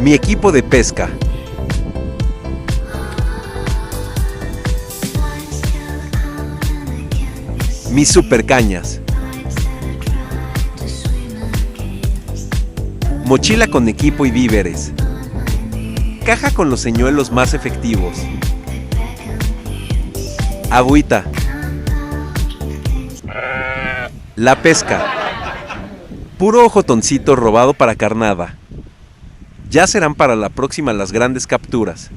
Mi equipo de pesca. Mis supercañas. Mochila con equipo y víveres. Caja con los señuelos más efectivos. Agüita. La pesca. Puro ojotoncito robado para carnada. Ya serán para la próxima las grandes capturas.